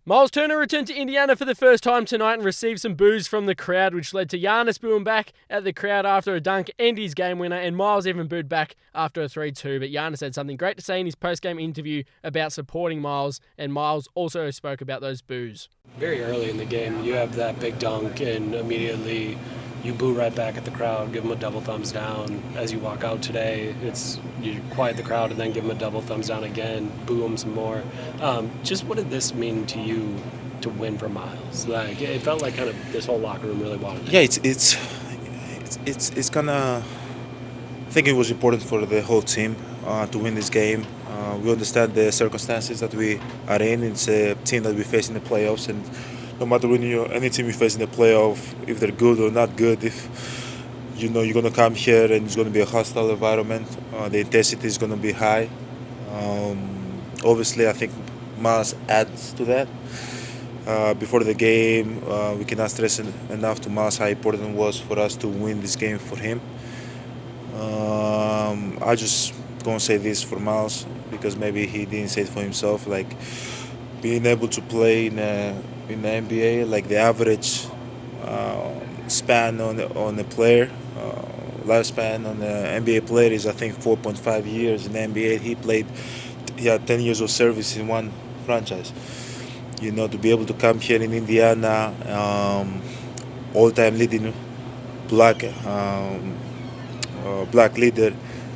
Myles Turner returned to Indiana for the first time tonight and received some boos from the crowd, which led to Giannis booing back at the crowd after a dunk and his game winner, and Myles even booed back after a 3-2. But Giannis had something great to say in his post-game interview about supporting Myles, and Myles also spoke about those boos. Very early in the game, you have that big dunk, and immediately you boo right back at the crowd, give them a double thumbs down. As you walk out today, you quiet the crowd and then give them a double thumbs down again, boo them some more. Just what did this mean to you to win for Myles? Like, it felt like kind of this whole locker room really wanted it. Yeah, it's kind of. I think it was important for the whole team to win this game. We understand the circumstances that we are in. It's a team that we face in the playoffs, and no matter any team we face in the playoff, if they're good or not good, if you're going to come here and it's going to be a hostile environment, the intensity is going to be high. Obviously, I think Myles adds to that. Before the game, we cannot stress enough to Myles how important it was for us to win this game for him. I just gonna say this for Myles because maybe he didn't say it for himself. Like being able to play in the NBA, like the average span on a player, lifespan on an NBA player is I think 4.5 years in the NBA. He had 10 years of service in one franchise. To be able to come here in Indiana, all-time leading black leader,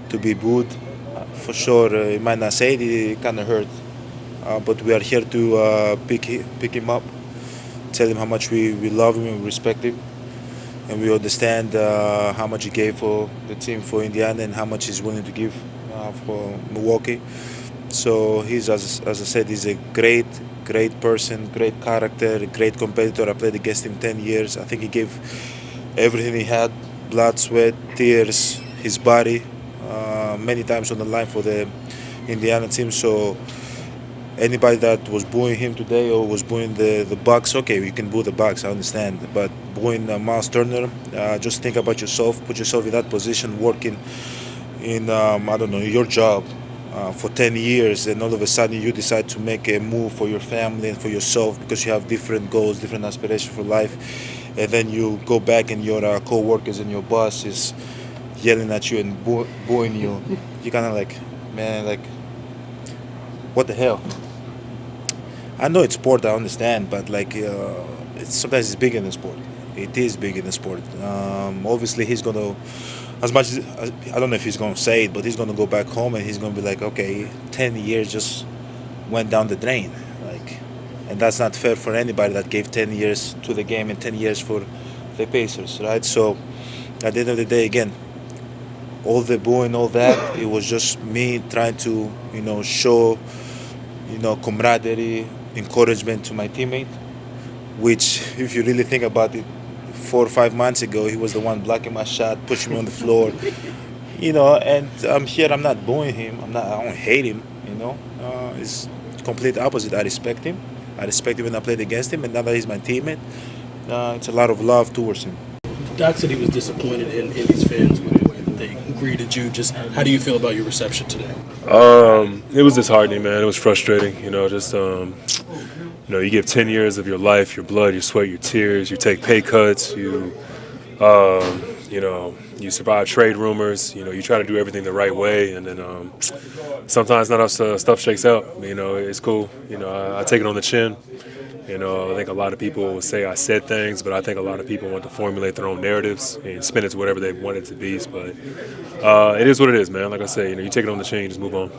to be booed, for sure, it might not say it kind of hurt. But we are here to pick him up, tell him how much we love him and we respect him. And we understand how much he gave for the team, for Indiana, and how much he's willing to give for Milwaukee. So he's, as I said, he's a great person, great character, great competitor. I played against him 10 years. I think he gave everything he had, blood, sweat, tears, his body, many times on the line for the Indiana team. So anybody that was booing him today or was booing the Bucks, okay, you can boo the Bucks, I understand. But booing Myles Turner, just think about yourself, put yourself in that position, working in, your job for 10 years, and all of a sudden you decide to make a move for your family and for yourself because you have different goals, different aspirations for life. And then you go back and your co-workers and your boss is yelling at you and booing you. You kind of like, man, like, what the hell? I know it's sport, I understand, but like, sometimes it's big in the sport. It is big in the sport. Obviously, he's going to, as much as, I don't know if he's going to say it, but he's going to go back home and he's going to be like, okay, 10 years just went down the drain. Like, and that's not fair for anybody that gave 10 years to the game and 10 years for the Pacers, right? So at the end of the day, again, all the booing, all that, it was just me trying to, show, camaraderie, encouragement to my teammate, which, if you really think about it, 4 or 5 months ago, he was the one blocking my shot, pushing me on the floor, and I'm here, I'm not booing him, I don't hate him, it's complete opposite. I respect him when I played against him, and now that he's my teammate, it's a lot of love towards him. Doc said he was disappointed in his fans with the way that they greeted you. Just how do you feel about your reception today? It was disheartening, man. It was frustrating. You give 10 years of your life, your blood, your sweat, your tears. You take pay cuts. You survive trade rumors. You try to do everything the right way, and then sometimes not enough stuff shakes out. It's cool. I take it on the chin. I think a lot of people say I said things, but I think a lot of people want to formulate their own narratives and spin it to whatever they want it to be. But it is what it is, man. Like I say, you take it on the chin, you just move on.